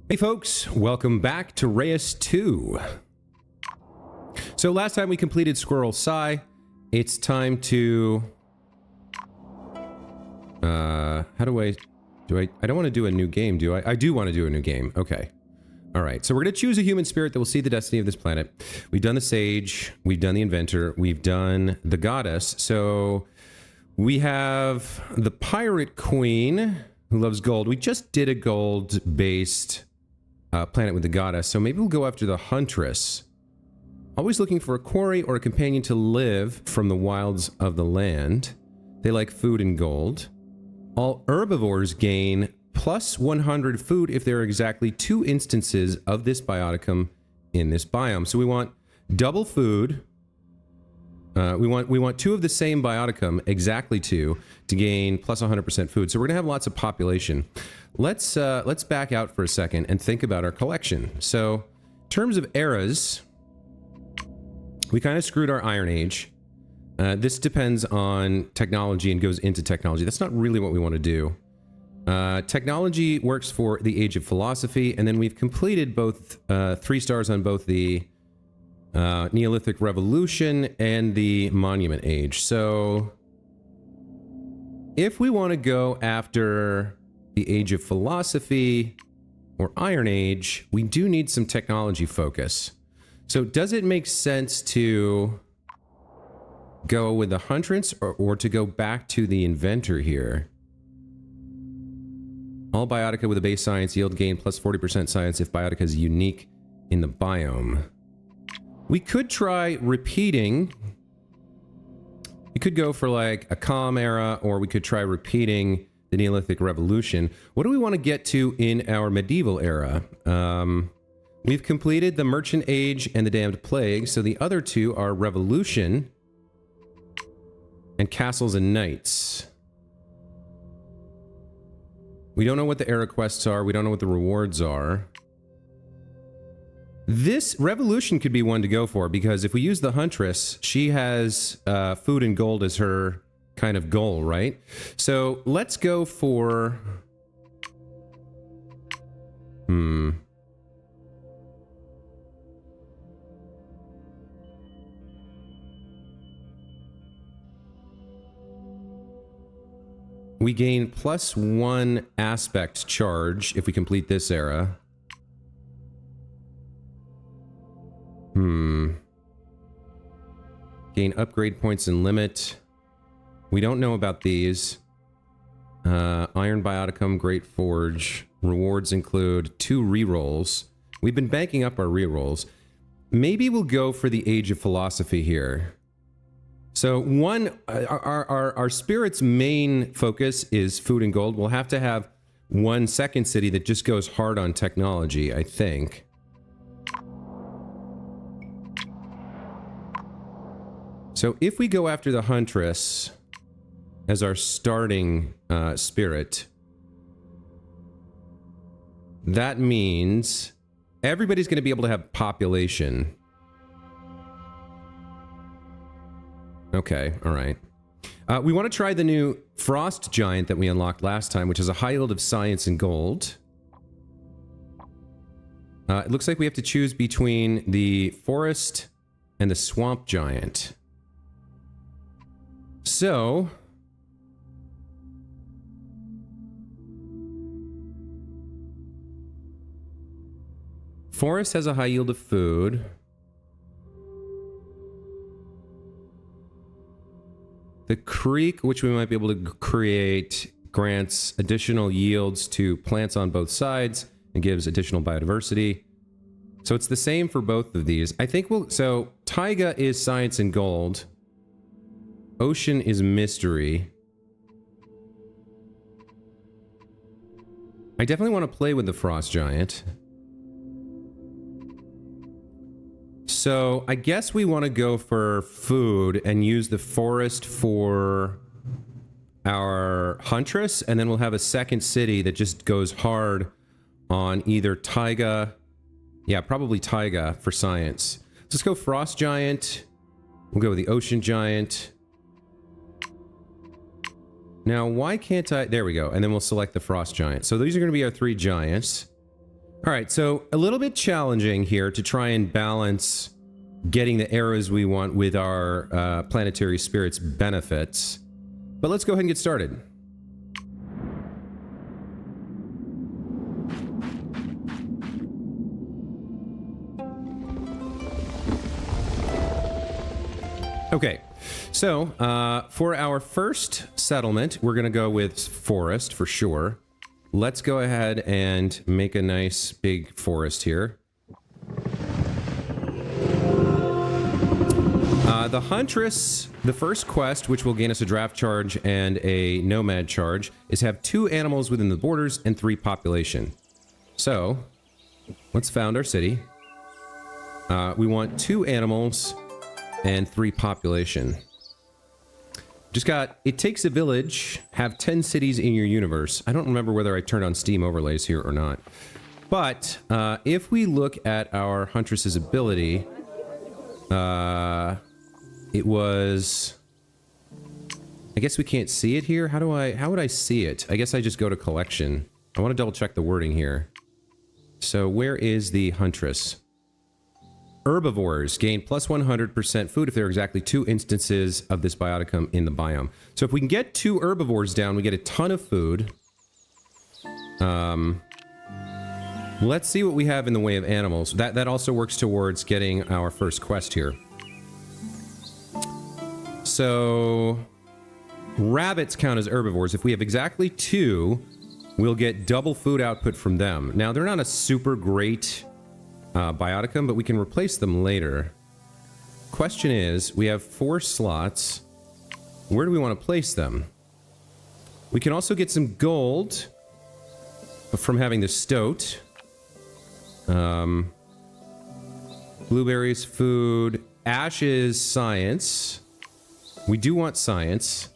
Hey folks, welcome back to Reus 2. So last time we completed Squirrel Psi. It's time to... how do I don't want to do a new game, do I? I do want to do a new game. Okay. Alright, so we're going to choose a human spirit that will see the destiny of this planet. We've done the Sage, we've done the Inventor, we've done the Goddess. So we have the Pirate Queen, who loves gold. We just did a gold-based planet with the Goddess, so maybe we'll go after the Huntress. Always looking for a quarry or a companion to live from the wilds of the land. They like food and gold. All herbivores gain plus 100 food if there are exactly 2 instances of this bioticum in this biome. So we want double food. We want 2 of the same bioticum, exactly 2, to gain plus 100% food. So we're gonna have lots of population. Let's back out for a second and think about our collection. So in terms of eras, we kind of screwed our Iron Age. This depends on technology and goes into technology. That's not really what we want to do. Technology works for the Age of Philosophy, and then we've completed both 3 stars on both the Neolithic Revolution and the Monument Age. So if we want to go after the Age of Philosophy or Iron Age, we do need some technology focus. So does it make sense to go with the Huntress or to go back to the Inventor here? All Biotica with a base science yield gain plus 40% science if Biotica is unique in the biome. We could try repeating. We could go for like a calm era, or we could try repeating the Neolithic Revolution. What do we want to get to in our medieval era? We've completed the Merchant Age and the Damned Plague, so the other 2 are Revolution and Castles and Knights. We don't know what the era quests are. We don't know what the rewards are. This Revolution could be one to go for, because if we use the Huntress, she has food and gold as her kind of goal, right? So let's go for... We gain plus 1 aspect charge if we complete this era. Gain upgrade points and limit. We don't know about these. Iron Bioticum, Great Forge. Rewards include 2 rerolls. We've been banking up our rerolls. Maybe we'll go for the Age of Philosophy here. So our spirit's main focus is food and gold. We'll have to have 1 second city that just goes hard on technology, I think. So if we go after the Huntress as our starting spirit, that means everybody's going to be able to have population. Okay, all right. We want to try the new Frost Giant that we unlocked last time, which has a high yield of science and gold. It looks like we have to choose between the Forest and the Swamp Giant. So... Forest has a high yield of food. The creek, which we might be able to create, grants additional yields to plants on both sides and gives additional biodiversity. So it's the same for both of these. I think we'll... So, Taiga is science and gold. Ocean is mystery. I definitely want to play with the Frost Giant. So, I guess we want to go for food and use the forest for our Huntress, and then we'll have a second city that just goes hard on either Taiga... Yeah, probably Taiga for science. Let's go Frost Giant. We'll go with the Ocean Giant. Now, why can't I... There we go. And then we'll select the Frost Giant. So these are going to be our 3 giants. All right, so a little bit challenging here to try and balance getting the arrows we want with our planetary spirits benefits. But let's go ahead and get started. Okay, so for our first settlement, we're going to go with forest for sure. Let's go ahead and make a nice big forest here. The Huntress, the first quest, which will gain us a draft charge and a nomad charge, is have 2 animals within the borders and 3 population. So, let's found our city. We want 2 animals and 3 population. Just got, it takes a village, have 10 cities in your universe. I don't remember whether I turned on Steam overlays here or not. But if we look at our Huntress's ability, it was, I guess we can't see it here. How would I see it? I guess I just go to collection. I want to double check the wording here. So where is the Huntress? Herbivores gain plus 100% food if there are exactly 2 instances of this bioticum in the biome. So if we can get 2 herbivores down, we get a ton of food. Let's see what we have in the way of animals. That also works towards getting our first quest here. So rabbits count as herbivores. If we have exactly 2, we'll get double food output from them. Now, they're not a super great bioticum, but we can replace them later. Question is, we have 4 slots. Where do we want to place them? We can also get some gold from having the stoat. Blueberries, food. Ashes, science. We do want science.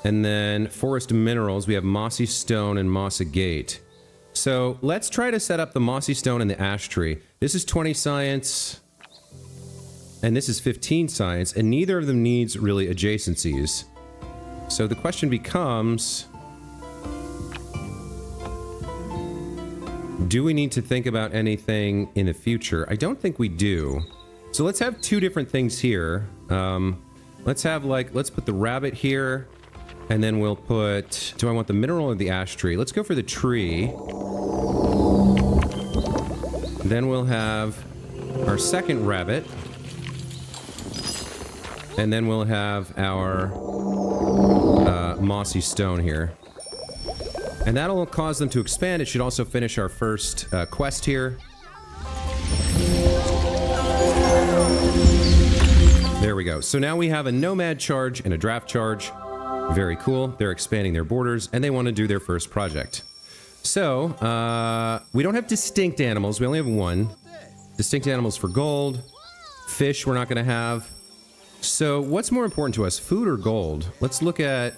And then forest minerals. We have mossy stone and moss agate. So let's try to set up the mossy stone and the ash tree. This is 20 science, and this is 15 science, and neither of them needs really adjacencies. So the question becomes, do we need to think about anything in the future? I don't think we do. So let's have 2 different things here. Let's have let's put the rabbit here. And then we'll put, do I want the mineral or the ash tree? Let's go for the tree. Then we'll have our second rabbit. And then we'll have our mossy stone here. And that'll cause them to expand. It should also finish our first quest here. There we go. So now we have a nomad charge and a draft charge. Very cool. They're expanding their borders, and they want to do their first project. So, we don't have distinct animals. We only have 1. Distinct animals for gold. Fish we're not going to have. So, what's more important to us, food or gold? Let's look at...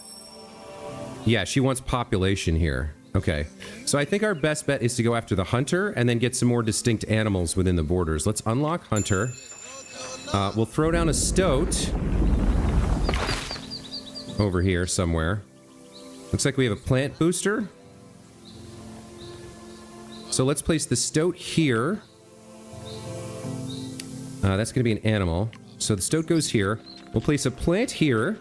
Yeah, she wants population here. Okay. So, I think our best bet is to go after the hunter, and then get some more distinct animals within the borders. Let's unlock hunter. We'll throw down a stoat over here somewhere. Looks like we have a plant booster. So let's place the stoat here. That's going to be an animal. So the stoat goes here. We'll place a plant here.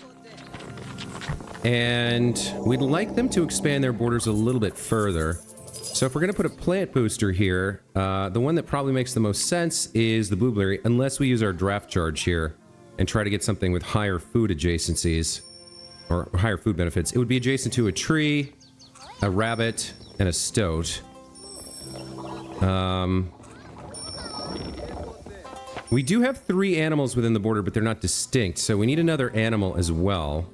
And we'd like them to expand their borders a little bit further. So if we're going to put a plant booster here, the one that probably makes the most sense is the blueberry, unless we use our draft charge here and try to get something with higher food adjacencies. Or higher food benefits. It would be adjacent to a tree, a rabbit, and a stoat. We do have 3 animals within the border, but they're not distinct, so we need another animal as well.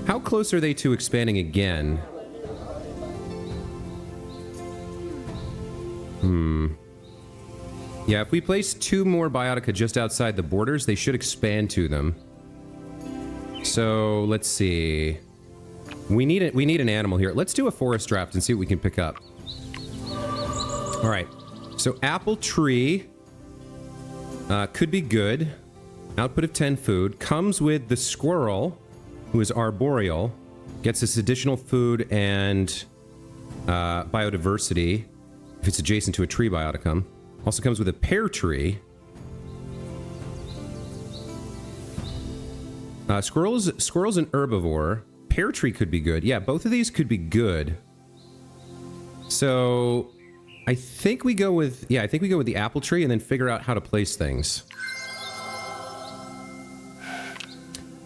How close are they to expanding again? Yeah, if we place 2 more biotica just outside the borders, they should expand to them. So, let's see. We need an animal here. Let's do a forest draft and see what we can pick up. Alright. So, apple tree could be good. Output of 10 food. Comes with the squirrel, who is arboreal. Gets us additional food and biodiversity if it's adjacent to a tree bioticum. Also comes with a pear tree. Squirrels and herbivore. Pear tree could be good. Yeah, both of these could be good. So I think we go with the apple tree and then figure out how to place things.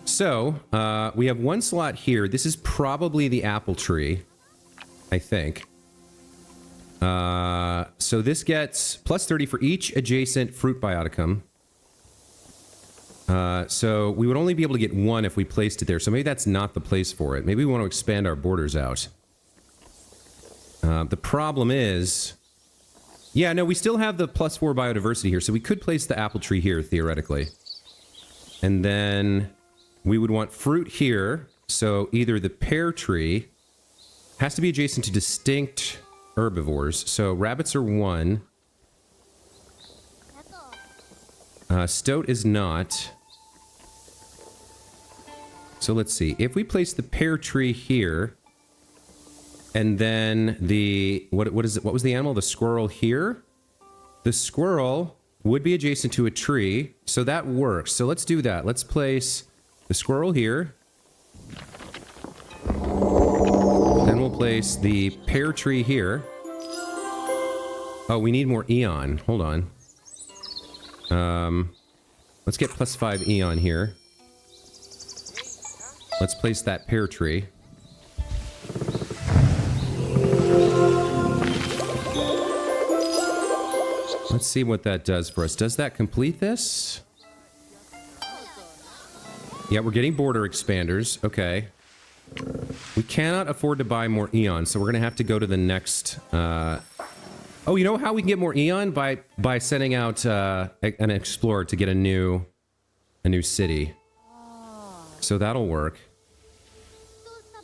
So we have one slot here. This is probably the apple tree, I think. So this gets plus 30 for each adjacent fruit bioticum. So we would only be able to get one if we placed it there. So maybe that's not the place for it. Maybe we want to expand our borders out. The problem is... Yeah, no, we still have the plus 4 biodiversity here. So we could place the apple tree here, theoretically. And then we would want fruit here. So either the pear tree has to be adjacent to distinct herbivores. So rabbits are 1. Stoat is not. So let's see. If we place the pear tree here, and then the... What is it? What was the animal? The squirrel here? The squirrel would be adjacent to a tree, so that works. So let's do that. Let's place the squirrel here. Then we'll place the pear tree here. Oh, we need more Eon. Hold on. Let's get plus 5 Eon here. Let's place that pear tree. Let's see what that does for us. Does that complete this? Yeah, we're getting border expanders. Okay. We cannot afford to buy more Eon, so we're going to have to go to the next... Oh, you know how we can get more Eon? By sending out an explorer to get a new city. So that'll work.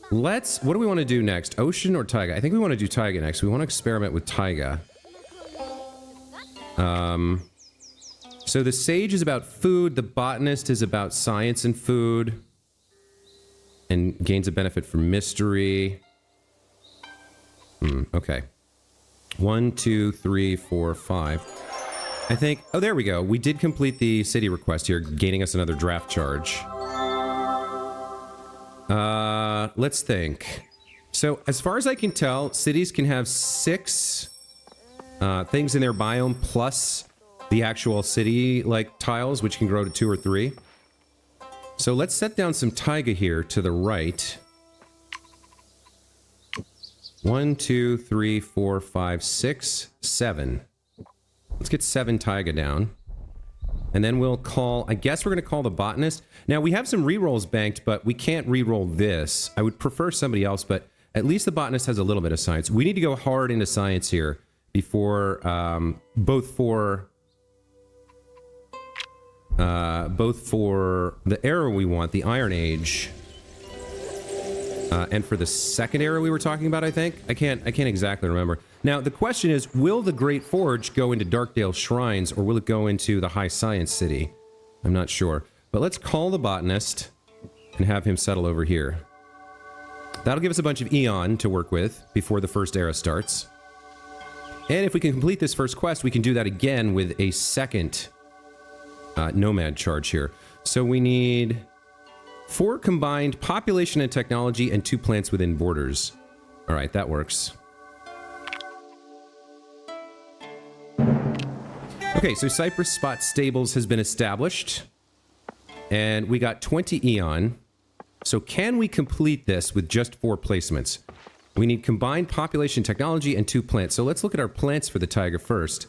What do we want to do next? Ocean or taiga? I think we want to do taiga next. We want to experiment with taiga. So the sage is about food. The botanist is about science and food. And gains a benefit from mystery. Okay. 1, 2, 3, 4, 5. I think... Oh, there we go. We did complete the city request here, gaining us another draft charge. Let's think. So, as far as I can tell, cities can have 6 things in their biome plus the actual city-like tiles, which can grow to 2 or 3. So let's set down some taiga here to the right. 1, 2, 3, 4, 5, 6, 7. Let's get 7 taiga down. And then we'll call... I guess we're going to call the botanist. Now, we have some rerolls banked, but we can't reroll this. I would prefer somebody else, but at least the botanist has a little bit of science. We need to go hard into science here before... both for the era we want, the Iron Age... and for the second era we were talking about, I think? I can't exactly remember. Now, the question is, will the Great Forge go into Darkdale Shrines, or will it go into the High Science City? I'm not sure. But let's call the botanist and have him settle over here. That'll give us a bunch of Eon to work with before the first era starts. And if we can complete this first quest, we can do that again with a second nomad charge here. So we need... 4 combined population and technology and 2 plants within borders. All right, that works. Okay, so Cypress Spot Stables has been established. And we got 20 Eon. So can we complete this with just 4 placements? We need combined population technology and 2 plants. So let's look at our plants for the taiga first.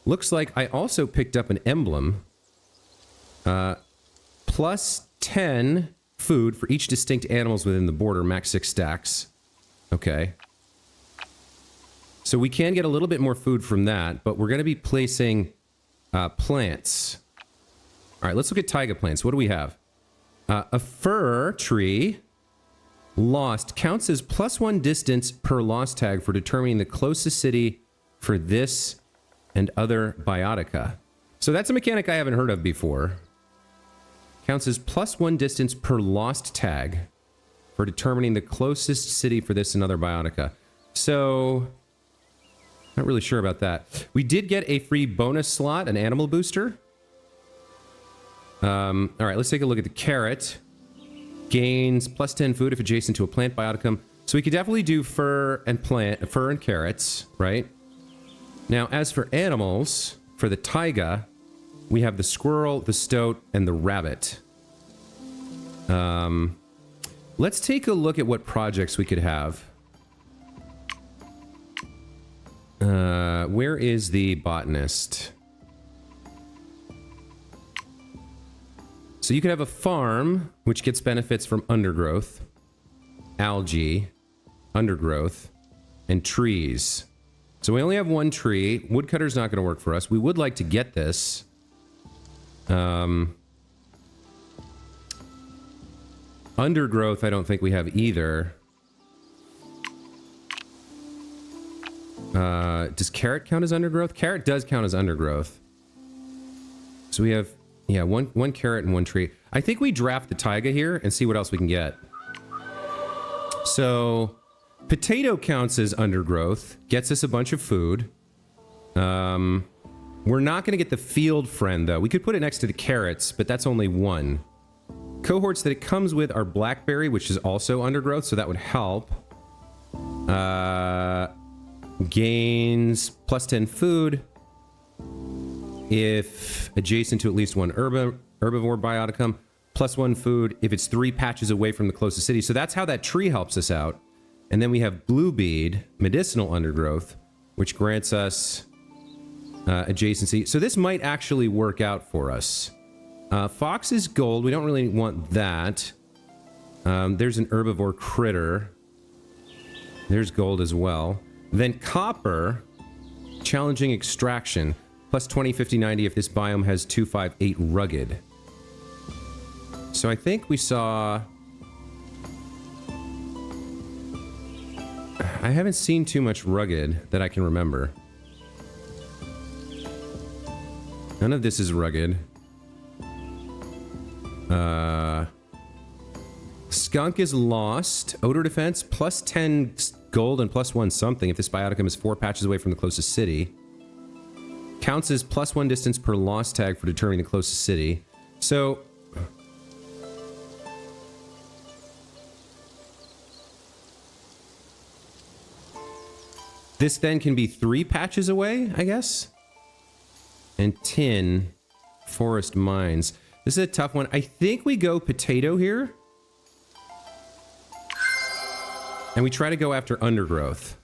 Looks like I also picked up an emblem. Plus 10 food for each distinct animals within the border, max 6 stacks. Okay. So we can get a little bit more food from that, but we're going to be placing plants. All right, let's look at taiga plants. What do we have? A fir tree lost counts as +1 distance per lost tag for determining the closest city for this and other biotica. So that's a mechanic I haven't heard of before. Counts as +1 distance per lost tag for determining the closest city for this and other biotica. So, not really sure about that. We did get a free bonus slot, an animal booster. All right, let's take a look at the carrot. Gains plus 10 food if adjacent to a plant bioticum. So we could definitely do fur and carrots, right? Now, as for animals, for the taiga, we have the squirrel, the stoat, and the rabbit. Let's take a look at what projects we could have. Where is the botanist? So you could have a farm, which gets benefits from undergrowth, algae, undergrowth, and trees. So we only have one tree. Woodcutter's not going to work for us. We would like to get this. Undergrowth, I don't think we have either. Does carrot count as undergrowth? Carrot does count as undergrowth. So we have, yeah, one carrot and one tree. I think we draft the taiga here and see what else we can get. So, potato counts as undergrowth, gets us a bunch of food. We're not going to get the field friend, though. We could put it next to the carrots, but that's only one. Cohorts that it comes with are blackberry, which is also undergrowth, so that would help. Gains plus 10 food if adjacent to at least one herbivore bioticum, plus 1 food if it's 3 patches away from the closest city. So that's how that tree helps us out. And then we have blue bead, medicinal undergrowth, which grants us adjacency. So this might actually work out for us. Fox is gold. We don't really want that. There's an herbivore critter. There's gold as well. Then copper, challenging extraction, plus 20, 50, 90 if this biome has 2, 5, 8 rugged. So I think we saw... I haven't seen too much rugged that I can remember. None of this is rugged. Skunk is lost. Odor defense, plus 10 gold and plus 1 something if this bioticum is 4 patches away from the closest city. Counts as plus 1 distance per lost tag for determining the closest city. So... this then can be 3 patches away, I guess? And tin, forest mines. This is a tough one. I think we go potato here. And we try to go after undergrowth.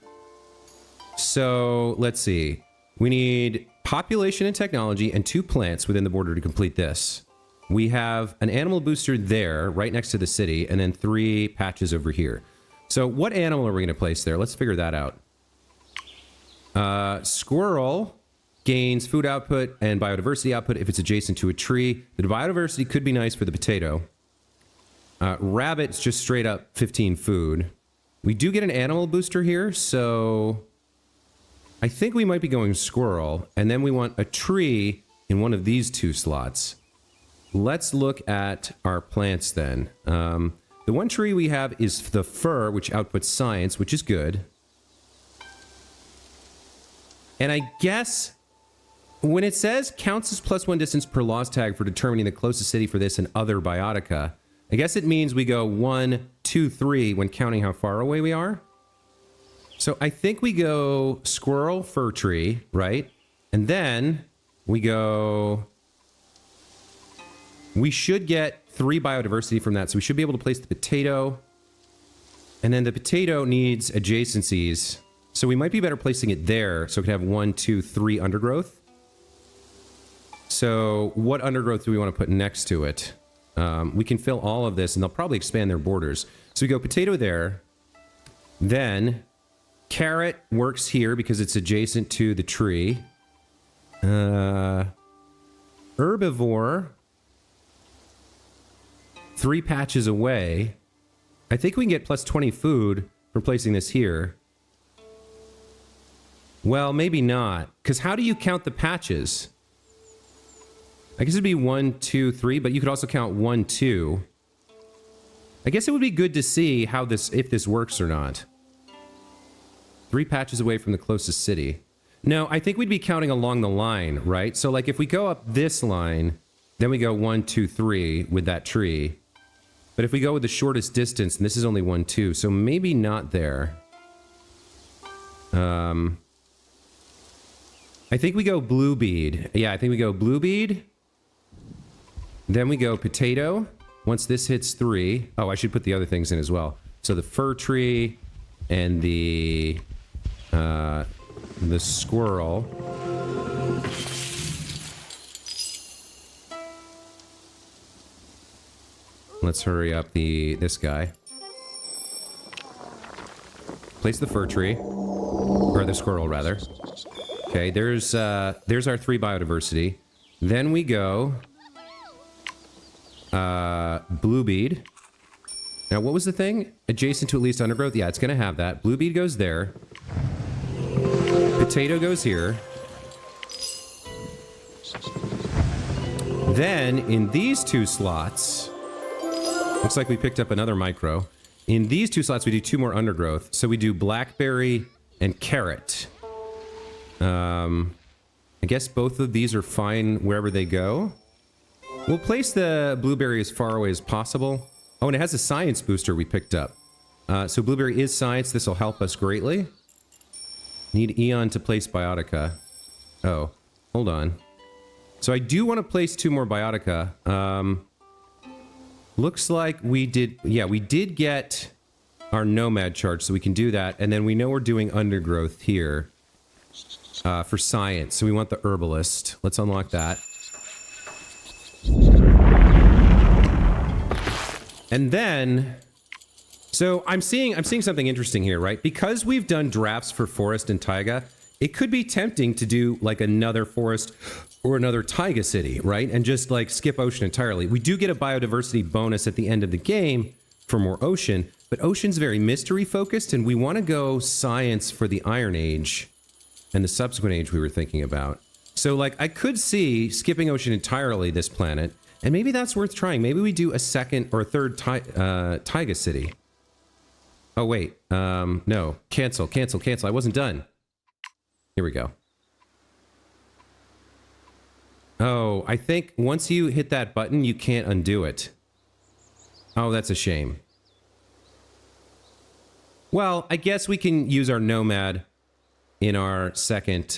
So, let's see. We need population and technology and 2 plants within the border to complete this. We have an animal booster there, right next to the city, and then 3 patches over here. So, what animal are we going to place there? Let's figure that out. Squirrel gains food output and biodiversity output if it's adjacent to a tree. The biodiversity could be nice for the potato. Rabbit's just straight up 15 food. We do get an animal booster here, so I think we might be going squirrel, and then we want a tree in one of these 2 slots. Let's look at our plants then. The one tree we have is the fir, which outputs science, which is good. And I guess when it says counts as plus 1 distance per lost tag for determining the closest city for this and other biotica, I guess it means we go 1, 2, 3 when counting how far away we are. So I think we go squirrel, fir tree, right? And then we go... we should get 3 biodiversity from that. So we should be able to place the potato. And then the potato needs adjacencies. So we might be better placing it there, so it could have 1, 2, 3 undergrowth. So what undergrowth do we want to put next to it? We can fill all of this, and they'll probably expand their borders. So we go potato there. Then carrot works here because it's adjacent to the tree. Herbivore, 3 patches away. I think we can get plus 20 food for placing this here. Well, maybe not. Because how do you count the patches? I guess it'd be 1, 2, 3, but you could also count 1, 2. I guess it would be good to see how this, if this works or not. 3 patches away from the closest city. No, I think we'd be counting along the line, right? So like if we go up this line, then we go 1, 2, 3 with that tree. But if we go with the shortest distance, and this is only 1, 2, so maybe not there. I think we go blue bead. Yeah, I think we go blue bead. Then we go potato. Once this hits 3. Oh, I should put the other things in as well. So the fir tree and the squirrel. Let's hurry up this guy. Place the fir tree. Or the squirrel, rather. Okay, there's our 3 biodiversity. Then we go... blue bead. Now, what was the thing? Adjacent to at least undergrowth? Yeah, it's gonna have that. Blue bead goes there. Potato goes here. Then, in these 2 slots... Looks like we picked up another micro. In these 2 slots, we do 2 more undergrowth. So we do blackberry and carrot. I guess both of these are fine wherever they go. We'll place the blueberry as far away as possible. Oh, and it has a science booster we picked up. So blueberry is science. This will help us greatly. Need Eon to place biotica. Oh, hold on. So I do want to place 2 more biotica. Looks like we did... Yeah, we did get our nomad charge, so we can do that. And then we know we're doing undergrowth here for science. So we want the herbalist. Let's unlock that. And then... So I'm seeing something interesting here, right? Because we've done drafts for forest and taiga, it could be tempting to do like another forest or another taiga city, right? And just like skip ocean entirely. We do get a biodiversity bonus at the end of the game for more ocean, but ocean's very mystery focused, and we want to go science for the Iron Age and the subsequent age we were thinking about. So like I could see skipping ocean entirely this planet, and maybe that's worth trying. Maybe we do a second or a third taiga city. Oh, wait. No. Cancel. I wasn't done. Here we go. Oh, I think once you hit that button, you can't undo it. Oh, that's a shame. Well, I guess we can use our nomad in our second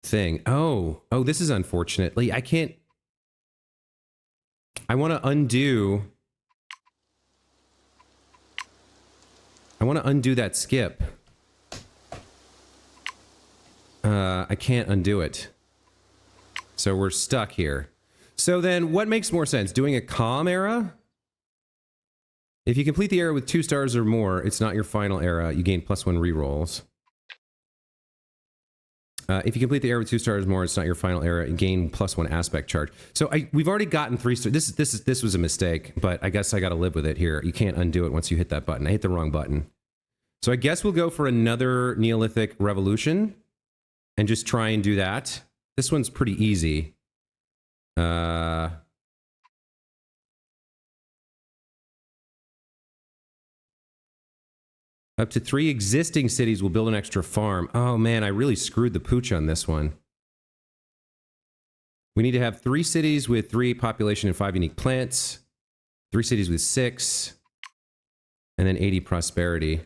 thing. Oh, this is unfortunately. I can't... I want to undo... I want to undo that skip. I can't undo it. So we're stuck here. So then, what makes more sense? Doing a calm era? If you complete the era with 2 stars or more, it's not your final era. You gain +1 rerolls. If you complete the era with 2 stars or more, it's not your final era. You gain +1 aspect charge. So we've already gotten 3 stars. This was a mistake, but I guess I got to live with it here. You can't undo it once you hit that button. I hit the wrong button. So I guess we'll go for another Neolithic Revolution and just try and do that. This one's pretty easy. Up to 3 existing cities will build an extra farm. Oh man, I really screwed the pooch on this one. We need to have 3 cities with 3 population and 5 unique plants. 3 cities with 6. And then 80 prosperity.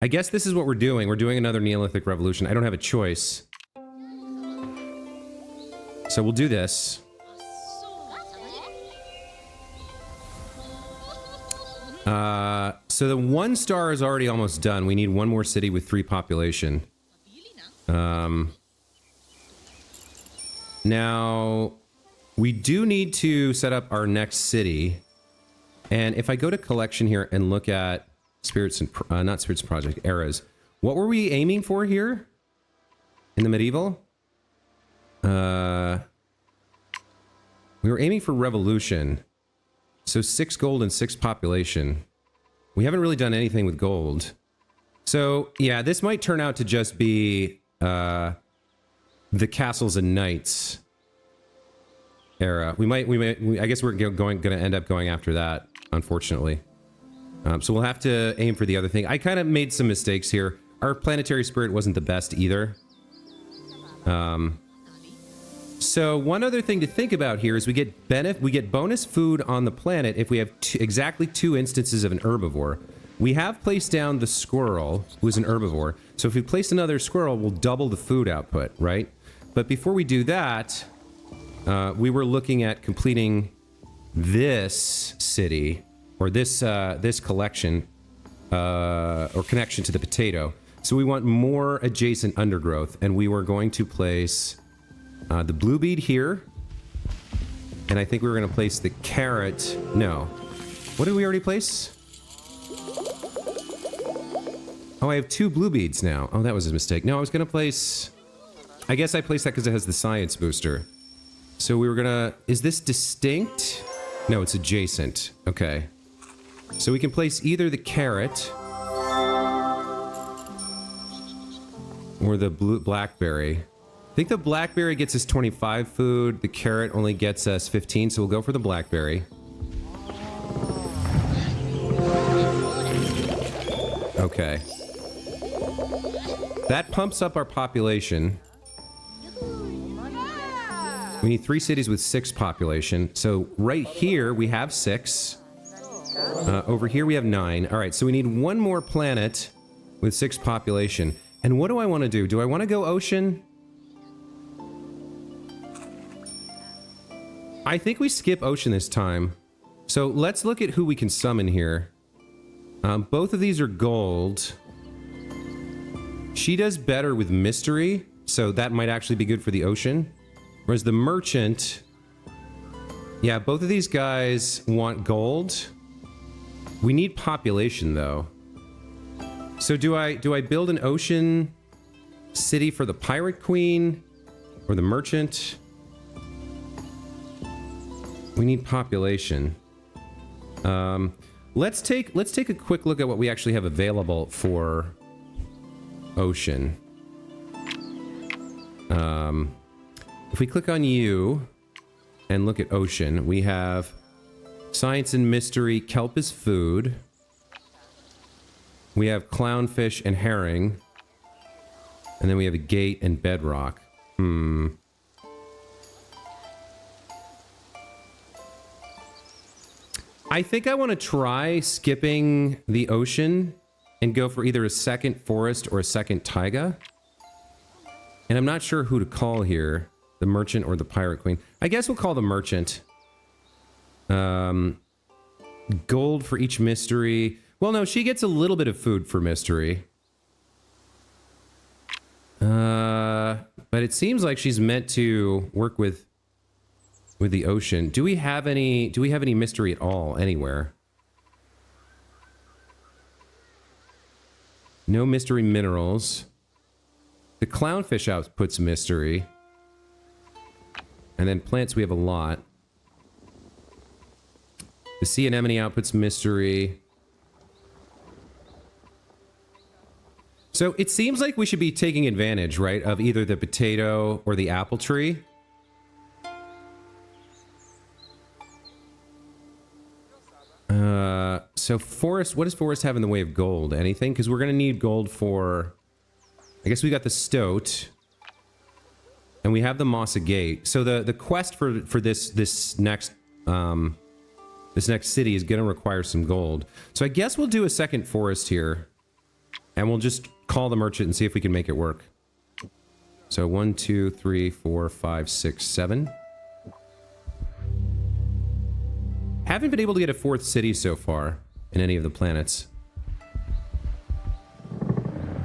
I guess this is what we're doing. We're doing another Neolithic Revolution. I don't have a choice. So we'll do this. So the 1 star is already almost done. We need 1 more city with 3 population. Now, we do need to set up our next city. And if I go to collection here and look at spirits and, not spirits project, eras. What were we aiming for here? In the medieval? We were aiming for revolution. So 6 gold and 6 population. We haven't really done anything with gold. So, yeah, this might turn out to just be the castles and knights era. I guess we're gonna end up going after that, unfortunately. So we'll have to aim for the other thing. I kind of made some mistakes here. Our planetary spirit wasn't the best either. So one other thing to think about here is we get bonus food on the planet if we have exactly 2 instances of an herbivore. We have placed down the squirrel, who is an herbivore. So if we place another squirrel, we'll double the food output, right? But before we do that, we were looking at completing this city, or this collection, or connection to the potato. So we want more adjacent undergrowth, and we were going to place the blue beet here, and I think we were going to place the carrot. No. What did we already place? Oh, I have 2 blue beads now. Oh, that was a mistake. No, I was going to place... I guess I placed that because it has the science booster. So we were going to... Is this distinct? No, it's adjacent. Okay. So we can place either the carrot or the blackberry. I think the blackberry gets us 25 food. The carrot only gets us 15, so we'll go for the blackberry. Okay. That pumps up our population. We need 3 cities with 6 population. So right here, we have 6. Over here, we have 9. All right, so we need 1 more planet with 6 population. And what do I want to do? Do I want to go ocean? I think we skip ocean this time. So let's look at who we can summon here. Both of these are gold. She does better with mystery, so that might actually be good for the ocean. Whereas the merchant... Yeah, both of these guys want gold. We need population, though. So do I build an ocean city for the pirate queen? Or the merchant? We need population. Let's take a quick look at what we actually have available for ocean. If we click on you and look at ocean, we have science and mystery, kelp is food. We have clownfish and herring. And then we have a gate and bedrock. I think I want to try skipping the ocean and go for either a second forest or a second taiga. And I'm not sure who to call here, the merchant or the pirate queen. I guess we'll call the merchant. Gold for each mystery. Well, no, she gets a little bit of food for mystery. But it seems like she's meant to work with the ocean. Do we have any mystery at all anywhere? No mystery minerals. The clownfish outputs mystery. And then plants we have a lot. The sea anemone outputs mystery. So it seems like we should be taking advantage, right, of either the potato or the apple tree. So forest, what does forest have in the way of gold? Anything? Because we're going to need gold for... I guess we got the stoat. And we have the Mossa Gate. So the quest for this next city is going to require some gold. So I guess we'll do a second forest here. And we'll just call the merchant and see if we can make it work. So 1, 2, 3, 4, 5, 6, 7. Haven't been able to get a 4th city so far in any of the planets.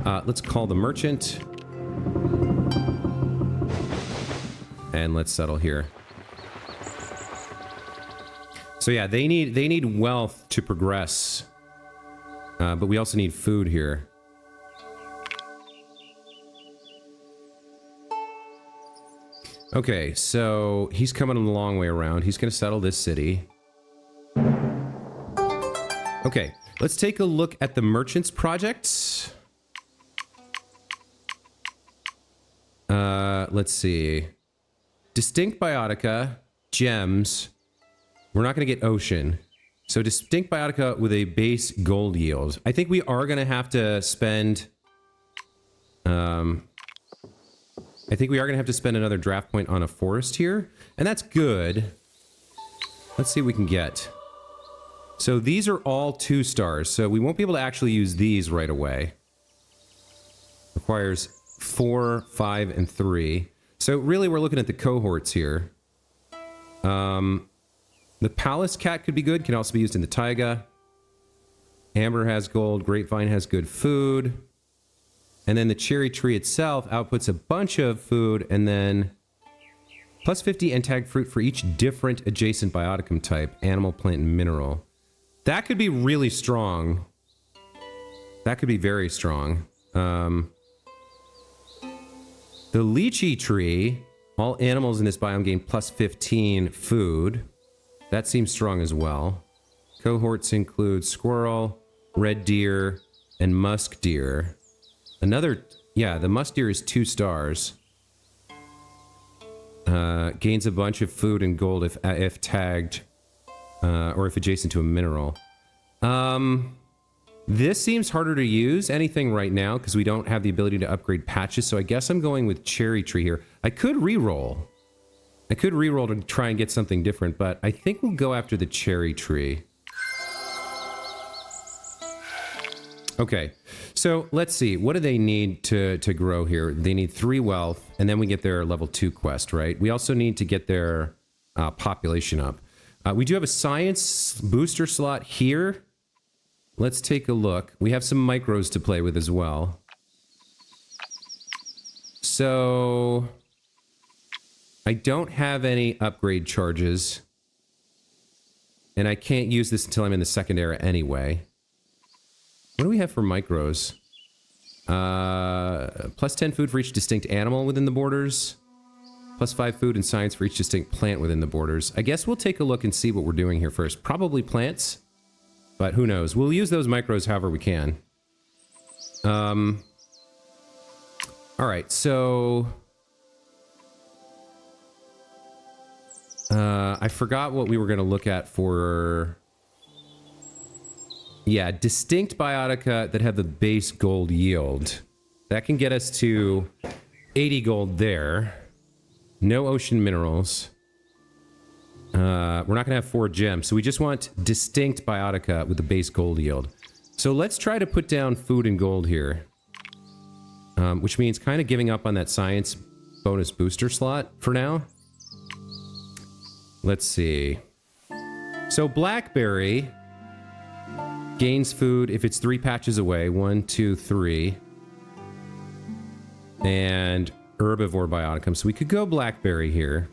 Let's call the merchant. And let's settle here. So yeah, they need wealth to progress. But we also need food here. Okay, so he's coming a long way around. He's going to settle this city. Okay, let's take a look at the merchant's projects. Let's see. Distinct biotica, gems. We're not going to get ocean. So distinct biotica with a base gold yield. I think we are going to have to spend... I think we are going to have to spend another draft point on a forest here. And that's good. Let's see what we can get. So these are all 2 stars. So we won't be able to actually use these right away. Requires 4, 5, and 3. So really we're looking at the cohorts here. The palace cat could be good. Can also be used in the taiga. Amber has gold. Grapevine has good food. And then the cherry tree itself outputs a bunch of food, and then plus 50 and tag fruit for each different adjacent bioticum type, animal, plant, and mineral. That could be really strong. That could be very strong. The lychee tree, all animals in this biome gain plus 15 food. That seems strong as well. Cohorts include squirrel, red deer, and musk deer. Another, yeah, the musk deer is 2 stars. Gains a bunch of food and gold if tagged, or if adjacent to a mineral. This seems harder to use anything right now because we don't have the ability to upgrade patches. So I guess I'm going with cherry tree here. I could reroll. I could reroll to try and get something different, but I think we'll go after the cherry tree. Okay, so let's see. What do they need to grow here? They need 3 wealth, and then we get their level 2 quest, right? We also need to get their population up. We do have a science booster slot here. Let's take a look. We have some micros to play with as well. So I don't have any upgrade charges, and I can't use this until I'm in the second era anyway. What do we have for micros? Plus 10 food for each distinct animal within the borders. Plus 5 food and science for each distinct plant within the borders. I guess we'll take a look and see what we're doing here first. Probably plants, but who knows? We'll use those micros however we can. All right, so... I forgot what we were going to look at for... Yeah, distinct biotica that have the base gold yield. That can get us to 80 gold there. No ocean minerals. We're not going to have 4 gems, so we just want distinct biotica with the base gold yield. So let's try to put down food and gold here. Which means kind of giving up on that science bonus booster slot for now. Let's see. So blackberry... gains food if it's 3 patches away. 1, 2, 3. And herbivore bioticum. So we could go blackberry here.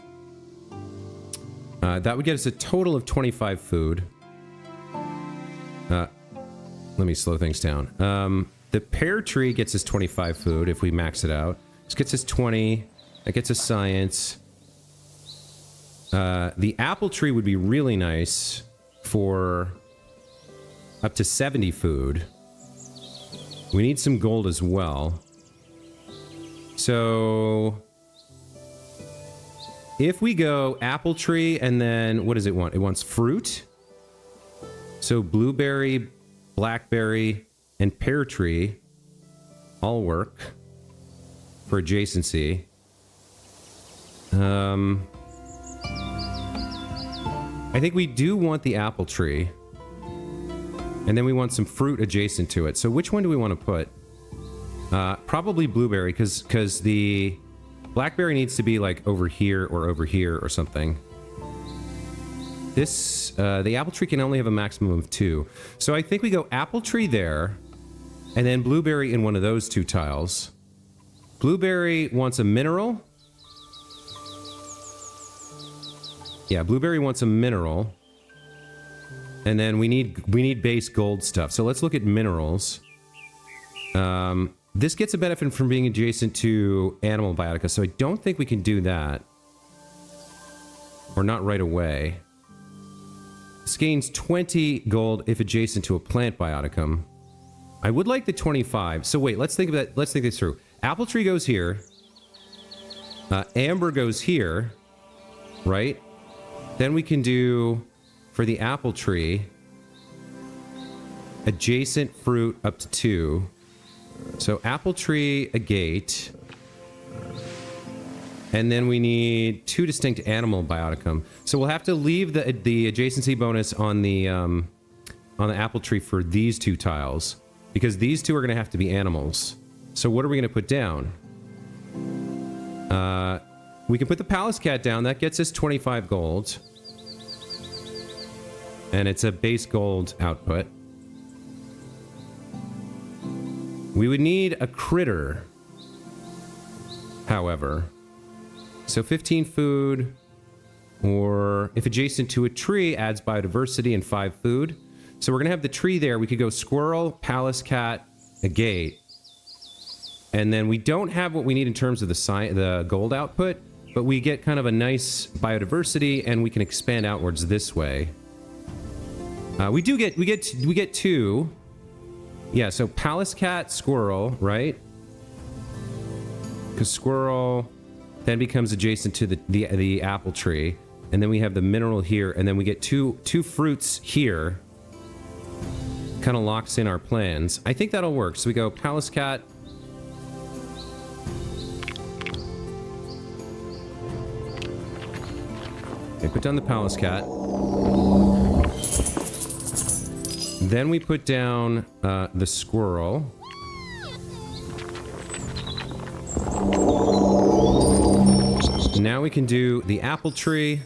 That would get us a total of 25 food. Let me slow things down. The pear tree gets us 25 food if we max it out. This gets us 20. That gets us science. The apple tree would be really nice for... up to 70 food. We need some gold as well. So... if we go apple tree and then... what does it want? It wants fruit. So blueberry, blackberry, and pear tree all work for adjacency. I think we do want the apple tree. And then we want some fruit adjacent to it. So which one do we want to put? Probably blueberry, because the blackberry needs to be like over here or something. This, the apple tree can only have a maximum of 2. So I think we go apple tree there, and then blueberry in one of those 2 tiles. Blueberry wants a mineral. Yeah, blueberry wants a mineral. And then we need base gold stuff. So let's look at minerals. This gets a benefit from being adjacent to animal biotica, so I don't think we can do that. Or not right away. This gains 20 gold if adjacent to a plant bioticum. I would like the 25. So wait, let's think of that. Let's think this through. Apple tree goes here. Amber goes here. Right? Then we can do... for the apple tree, adjacent fruit up to 2. So apple tree, a gate. And then we need 2 distinct animal bioticum. So we'll have to leave the adjacency bonus on the apple tree for these 2 tiles, because these 2 are going to have to be animals. So what are we going to put down? We can put the palace cat down. That gets us 25 gold. And it's a base gold output. We would need a critter, however. So 15 food, or if adjacent to a tree, adds biodiversity and 5 food. So we're going to have the tree there. We could go squirrel, palace cat, a gate. And then we don't have what we need in terms of the gold output, but we get kind of a nice biodiversity, and we can expand outwards this way. We get 2. Yeah, so palace cat, squirrel, right? Because squirrel then becomes adjacent to the apple tree, and then we have the mineral here, and then we get two fruits here. Kind of locks in our plans. I think that'll work. So we go palace cat. Okay, put down the palace cat. Then we put down the squirrel. Now we can do the apple tree.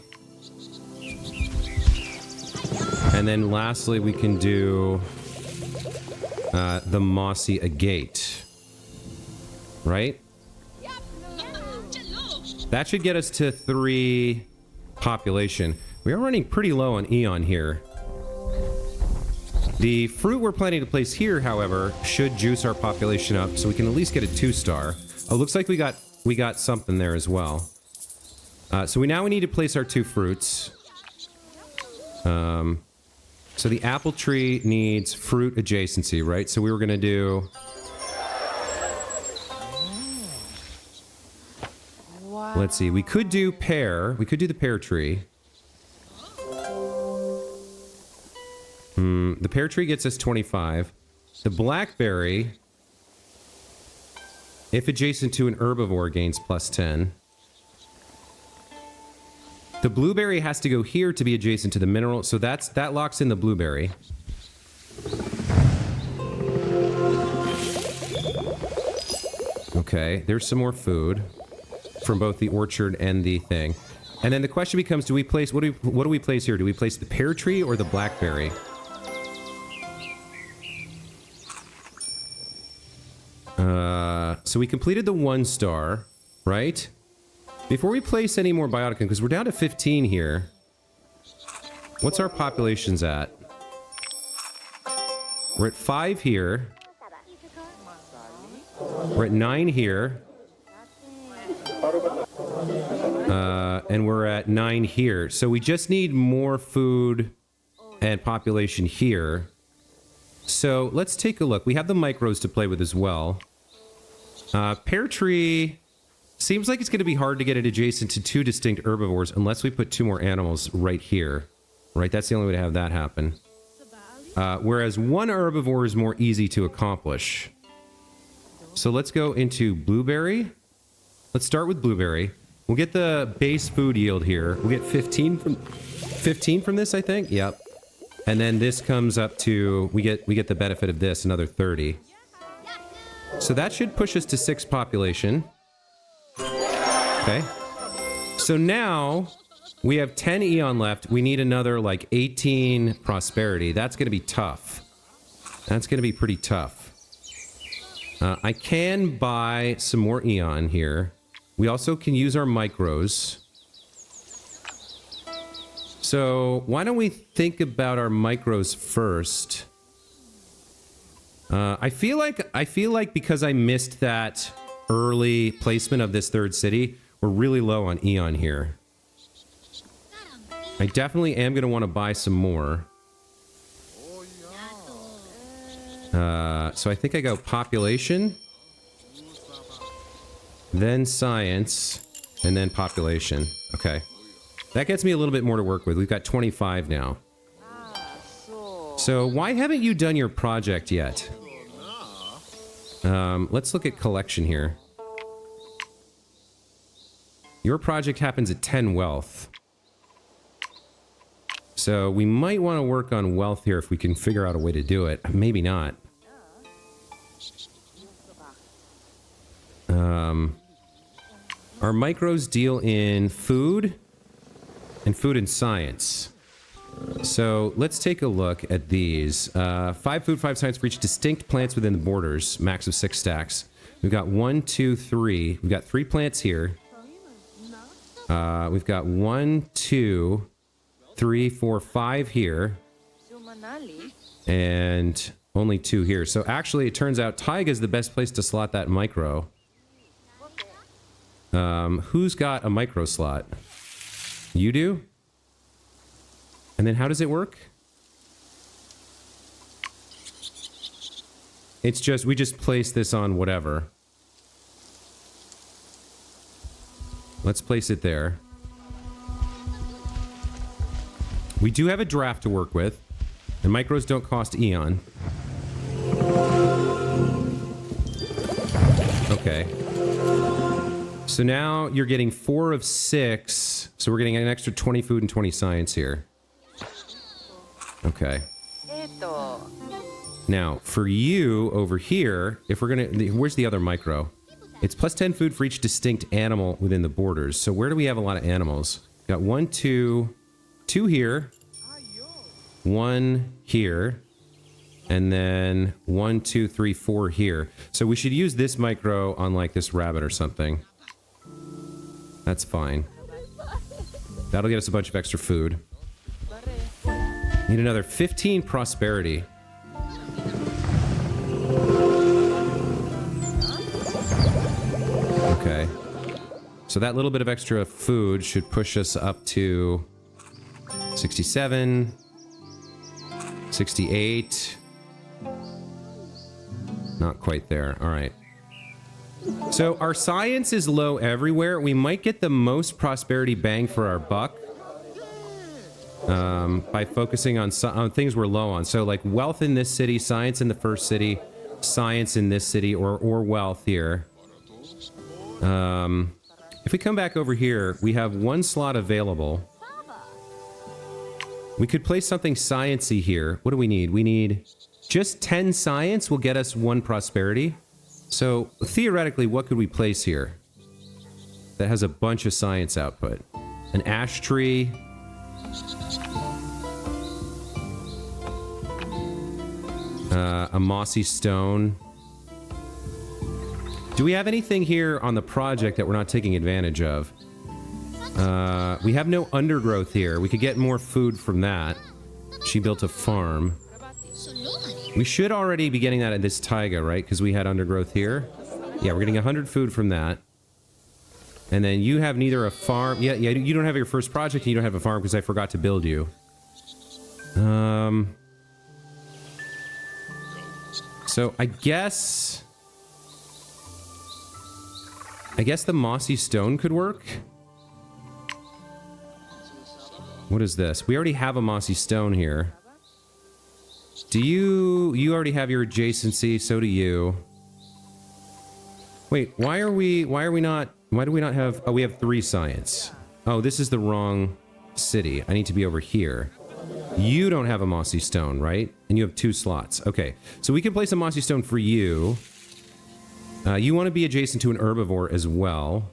And then lastly, we can do the mossy agate. Right? That should get us to 3 population. We are running pretty low on Eon here. The fruit we're planning to place here, however, should juice our population up, so we can at least get a 2-star. Oh, looks like we got something there as well. So we need to place our 2 fruits. So the apple tree needs fruit adjacency, right? So we were going to do... Wow. Let's see. We could do pear. We could do the pear tree. The pear tree gets us 25. The blackberry, if adjacent to an herbivore, gains plus 10. The blueberry has to go here to be adjacent to the mineral, so that locks in the blueberry. Okay, there's some more food from both the orchard and the thing. And then the question becomes, do we place what do we place here? Do we place the pear tree or the blackberry? So we completed the 1-star, right? Before we place any more bioticum, because we're down to 15 here. What's our populations at? We're at 5 here. We're at 9 here. And we're at 9 here. So we just need more food and population here. So let's take a look. We have the micros to play with as well. Pear tree seems like it's going to be hard to get it adjacent to 2 distinct herbivores unless we put 2 more animals right here. Right? That's the only way to have that happen. Whereas 1 herbivore is more easy to accomplish. So let's go into blueberry. Let's start with blueberry. We'll get the base food yield here. We'll get 15 from this, I think. Yep. And then this comes up to, we get the benefit of this, another 30. So that should push us to 6 population. Okay. So now we have 10 Eon left. We need another like 18 prosperity. That's going to be tough. That's going to be pretty tough. I can buy some more Eon here. We also can use our micros. So why don't we think about our micros first? I feel like because I missed that early placement of this 3rd city, we're really low on Eon here. I definitely am going to want to buy some more. So I think I go population, then science, and then population. Okay. That gets me a little bit more to work with. We've got 25 now. So why haven't you done your project yet? Let's look at collection here. Your project happens at 10 wealth. So we might want to work on wealth here if we can figure out a way to do it. Maybe not. Our micros deal in food and science. So let's take a look at these. 5 food, 5 science for each distinct plants within the borders. Max of 6 stacks. We've got 1, 2, 3. We've got 3 plants here. We've got 1, 2, 3, 4, 5 here. And only 2 here. So actually, it turns out Taiga is the best place to slot that micro. Who's got a micro slot? You do? And then how does it work? It's just, we just place this on whatever. Let's place it there. We do have a draft to work with. And micros don't cost Eon. Okay. So now you're getting 4 of 6. So we're getting an extra 20 food and 20 science here. Okay. Now, for you over here, if we're gonna... Where's the other micro? It's plus 10 food for each distinct animal within the borders. So where do we have a lot of animals? Got 1, 2... 2 here. 1 here. And then 1, 2, 3, 4 here. So we should use this micro on like this rabbit or something. That's fine. That'll get us a bunch of extra food. Need another 15 prosperity. Okay. So that little bit of extra food should push us up to 67, 68. Not quite there. All right. So our science is low everywhere. We might get the most prosperity bang for our buck by focusing on things we're low on. So like wealth in this city, science in the first city, science in this city, or wealth here. If we come back over here, we have 1 slot available. We could place something science-y here. What do we need? We need just 10 science will get us 1 prosperity. So theoretically, what could we place here that has a bunch of science output? An ash tree. A mossy stone. Do we have anything here on the project that we're not taking advantage of? We have no undergrowth here. We could get more food from that. She built a farm. We should already be getting that at this taiga, right? Because we had undergrowth here. Yeah, we're getting 100 food from that. And then you have neither a farm... Yeah, you don't have your first project and you don't have a farm because I forgot to build you. So I guess the mossy stone could work. What is this? We already have a mossy stone here. Do you already have your adjacency? So do you. Wait, why do we not have... Oh, we have 3 science. Oh, this is the wrong city. I need to be over here. You don't have a mossy stone, right? And you have 2 slots. Okay, so we can place a mossy stone for you. You want to be adjacent to an herbivore as well.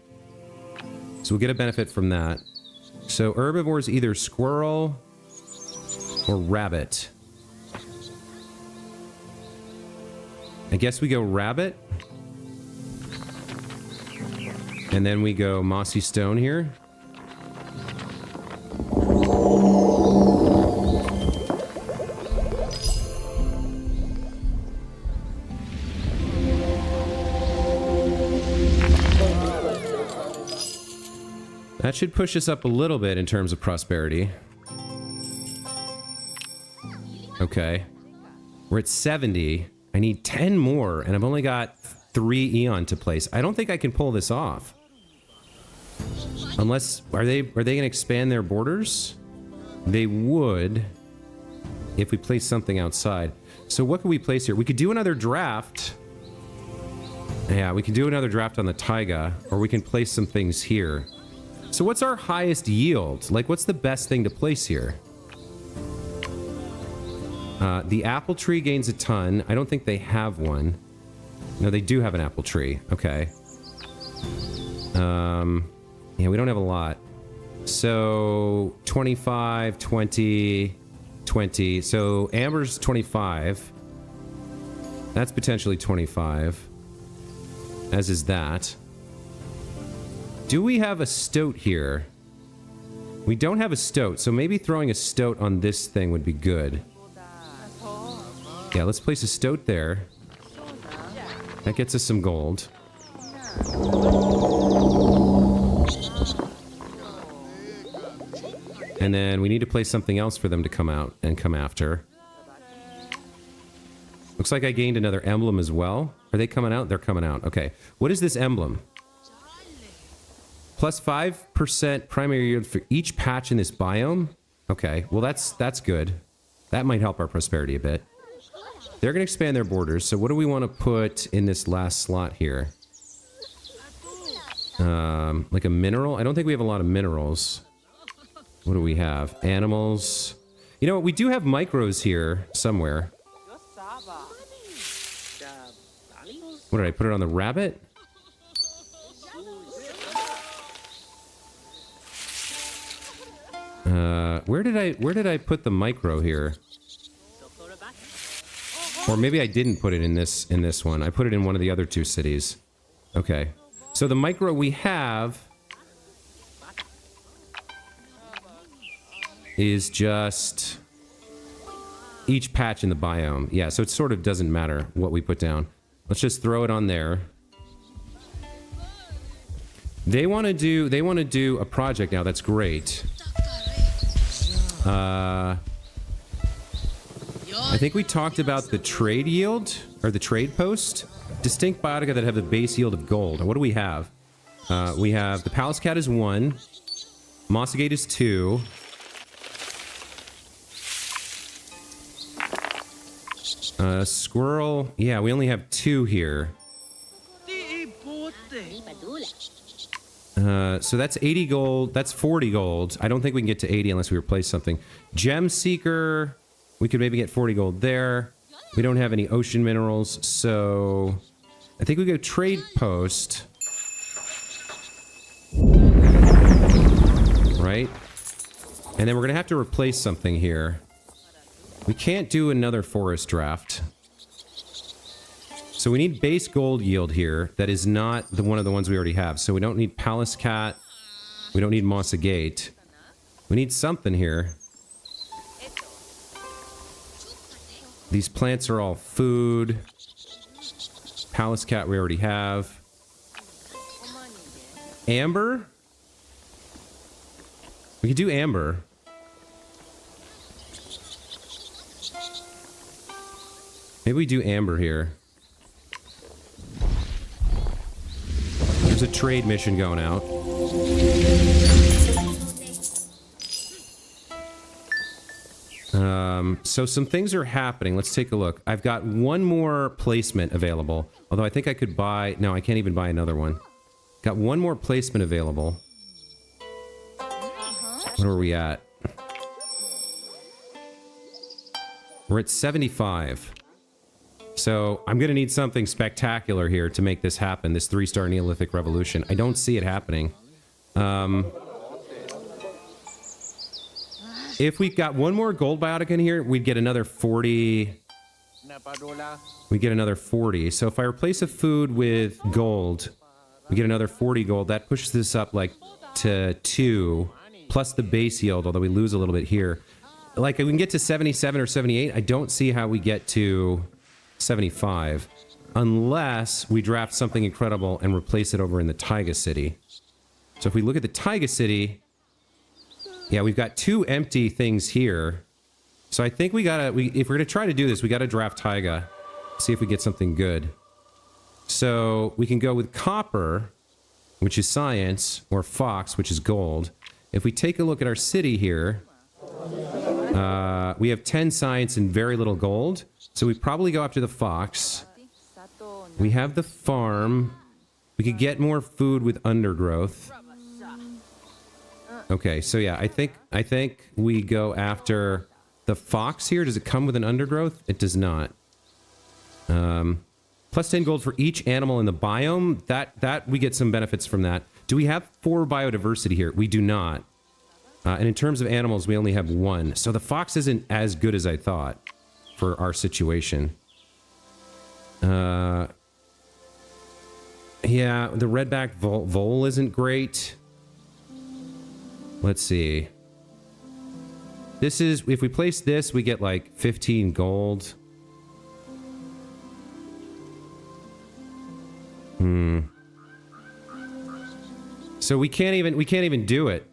So we'll get a benefit from that. So herbivore is either squirrel or rabbit. I guess we go rabbit. And then we go mossy stone here. That should push us up a little bit in terms of prosperity. Okay. We're at 70. I need 10 more, and I've only got 3 Eon to place. I don't think I can pull this off. Unless... Are they going to expand their borders? They would. if we place something outside. So what could we place here? We could do another draft. Yeah, we can do another draft on the taiga, or we can place some things here. So what's our highest yield? Like, what's the best thing to place here? The apple tree gains a ton. I don't think they have one. No, they do have an apple tree. Okay. Yeah, we don't have a lot. So 25, 20, 20. So amber's 25. That's potentially 25. As is that. Do we have a stoat here? We don't have a stoat, so maybe throwing a stoat on this thing would be good. Yeah, let's place a stoat there. That gets us some gold. And then we need to place something else for them to come out and come after. Looks like I gained another emblem as well. Are they coming out? They're coming out. Okay. What is this emblem? Plus 5% primary yield for each patch in this biome? Okay. Well, that's good. That might help our prosperity a bit. They're going to expand their borders. So what do we want to put in this last slot here? Like a mineral? I don't think we have a lot of minerals. What do we have? Animals. You know what? We do have micros here somewhere. What did I put it on the rabbit? Where did I put the micro here? Or maybe I didn't put it in this one. I put it in one of the other two cities. Okay. So the micro we have is just each patch in the biome. Yeah, so it sort of doesn't matter what we put down. Let's just throw it on there. They want to do a project now. That's great. I think we talked about the trade yield or the trade post. Distinct biotica that have the base yield of gold. What do we have? We have the Palace Cat is 1. Mossagate is 2. Squirrel. Yeah, we only have 2 here. So that's 80 gold. That's 40 gold. I don't think we can get to 80 unless we replace something. Gem Seeker. We could maybe get 40 gold there. We don't have any ocean minerals, so I think we go trade post. Right? And then we're going to have to replace something here. We can't do another forest draft. So we need base gold yield here. That is not one of the ones we already have. So we don't need Palace Cat. We don't need Mossagate. We need something here. These plants are all food. Palace Cat we already have. Amber? We could do amber. Maybe we do amber here. There's a trade mission going out. So some things are happening. Let's take a look. I've got one more placement available. Although I think I could buy... No, I can't even buy another one. Got one more placement available. What are we at? We're at 75. So I'm going to need something spectacular here to make this happen, this 3-star Neolithic revolution. I don't see it happening. If we got one more gold biotic in here, we'd get another 40. We get another 40. So if I replace a food with gold, we get another 40 gold. That pushes this up like to 2, plus the base yield, although we lose a little bit here. Like, we can get to 77 or 78. I don't see how we get to 75 unless we draft something incredible and replace it over in the Taiga City. So if we look at the Taiga City, yeah, we've got 2 empty things here. So I think we gotta, if we're gonna try to do this, we gotta draft Taiga, see if we get something good. So we can go with copper, which is science, or fox, which is gold. If we take a look at our city here, We have 10 science and very little gold. So we probably go after the fox. We have the farm. We could get more food with undergrowth. Okay, so yeah, I think we go after the fox here. Does it come with an undergrowth? It does not. Plus 10 gold for each animal in the biome. That we get some benefits from that. Do we have 4 biodiversity here? We do not. And in terms of animals, we only have 1. So the fox isn't as good as I thought for our situation. Yeah, the redback vole isn't great. Let's see. This is, if we place this, we get like 15 gold. So we can't even do it.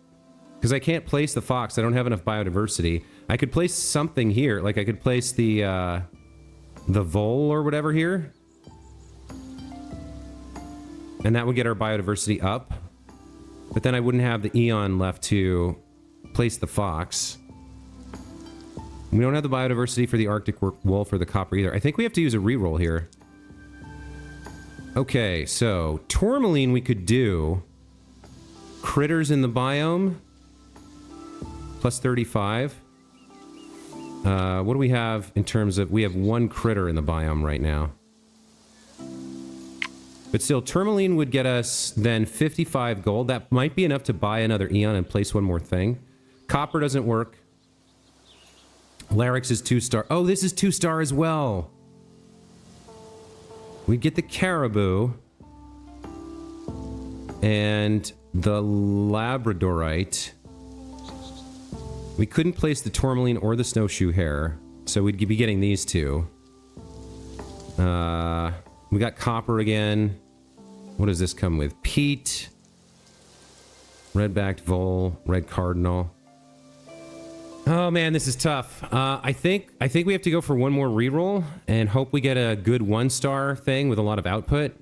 Because I can't place the fox. I don't have enough biodiversity. I could place something here. Like I could place the vole or whatever here. And that would get our biodiversity up. But then I wouldn't have the eon left to place the fox. We don't have the biodiversity for the Arctic wolf or the copper either. I think we have to use a reroll here. Okay, so tourmaline we could do. Critters in the biome. Plus 35. What do we have in terms of... We have 1 critter in the biome right now. But still, tourmaline would get us then 55 gold. That might be enough to buy another eon and place one more thing. Copper doesn't work. Larix is 2-star. Oh, this is 2-star as well. We get the caribou. And the labradorite. We couldn't place the tourmaline or the snowshoe hare, so we'd be getting these 2. We got copper again. What does this come with? Peat. Red-backed vole. Red cardinal. Oh man, this is tough. I think we have to go for one more reroll and hope we get a good 1-star thing with a lot of output.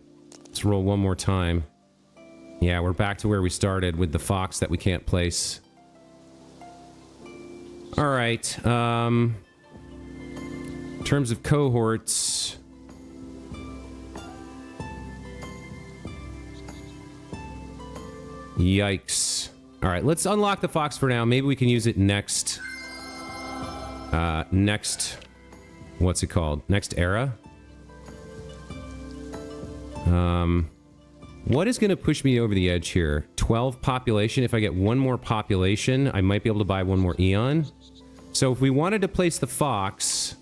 Let's roll one more time. Yeah, we're back to where we started with the fox that we can't place. All right. In terms of cohorts, yikes. All right, let's unlock the fox for now. Maybe we can use it next. What's it called? Next era. What is going to push me over the edge here? 12 population. If I get 1 more population, I might be able to buy 1 more eon. So if we wanted to place the fox,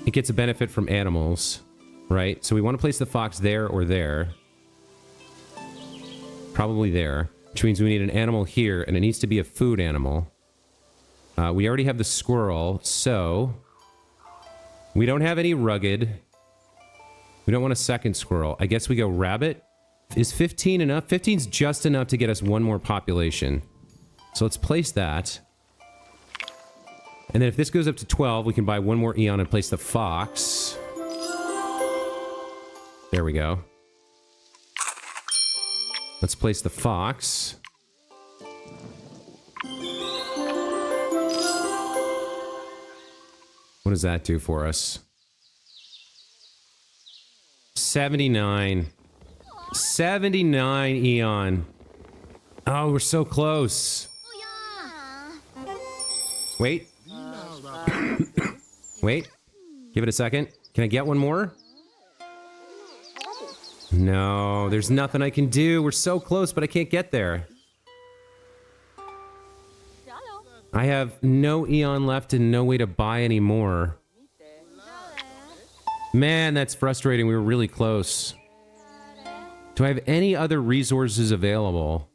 it gets a benefit from animals, right? So we want to place the fox there or there. Probably there, which means we need an animal here, and it needs to be a food animal. We already have the squirrel, so we don't have any rugged. We don't want a second squirrel. I guess we go rabbit. Is 15 enough? 15's just enough to get us 1 more population. So let's place that. And then if this goes up to 12, we can buy 1 more eon and place the fox. There we go. Let's place the fox. What does that do for us? 79. 79 eon. Oh, we're so close. Wait. Wait. Give it a second. Can I get 1 more? No, there's nothing I can do. We're so close, but I can't get there. I have no eon left and no way to buy any more. Man, that's frustrating. We were really close. Do I have any other resources available?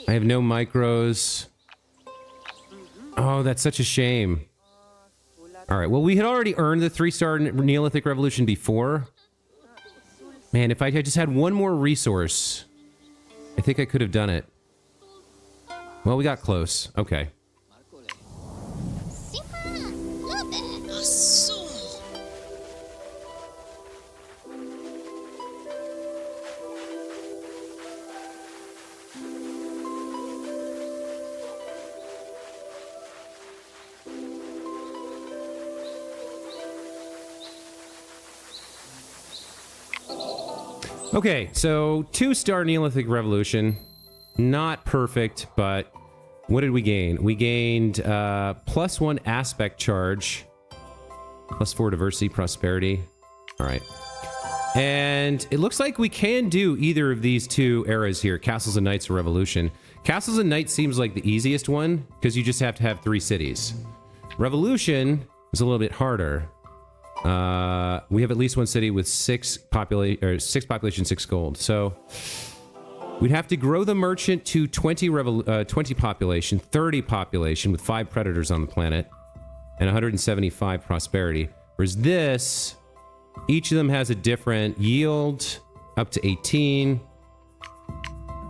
I have no micros. Oh, that's such a shame. Alright, well, we had already earned the 3-star Neolithic Revolution before. Man, if I had just had 1 more resource, I think I could have done it. Well, we got close. Okay. Okay, so 2-star Neolithic Revolution. Not perfect, but what did we gain? We gained +1 aspect charge, +4 diversity, prosperity. All right. And it looks like we can do either of these two eras here, Castles and Knights or Revolution. Castles and Knights seems like the easiest one, because you just have to have 3 cities. Revolution is a little bit harder. We have at least 1 city with 6 population, 6 gold. So we'd have to grow the merchant to 20 population, 30 population with 5 predators on the planet, and 175 prosperity. Whereas this, each of them has a different yield, up to 18.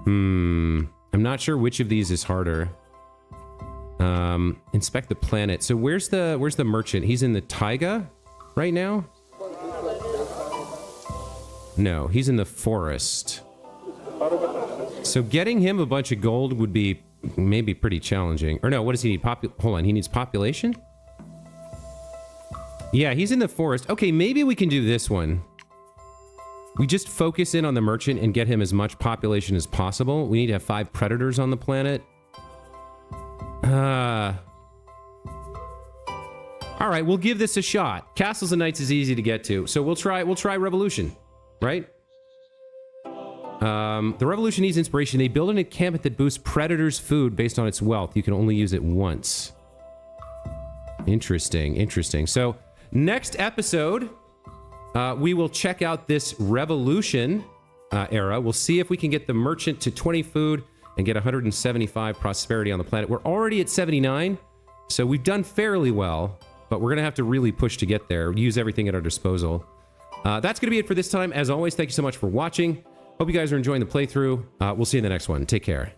I'm not sure which of these is harder. Inspect the planet. So where's the merchant? He's in the taiga right now? No, he's in the forest. So getting him a bunch of gold would be maybe pretty challenging. Or no, what does he need? Hold on, he needs population? Yeah, he's in the forest. Okay, maybe we can do this one. We just focus in on the merchant and get him as much population as possible. We need to have 5 predators on the planet. All right, we'll give this a shot. Castles and Knights is easy to get to, so we'll try Revolution, right? The Revolution needs inspiration. They build an encampment that boosts predators' food based on its wealth. You can only use it once. Interesting, interesting. So next episode, we will check out this Revolution era. We'll see if we can get the merchant to 20 food and get 175 prosperity on the planet. We're already at 79, so we've done fairly well, but we're going to have to really push to get there, use everything at our disposal. That's going to be it for this time. As always, thank you so much for watching. Hope you guys are enjoying the playthrough. We'll see you in the next one. Take care.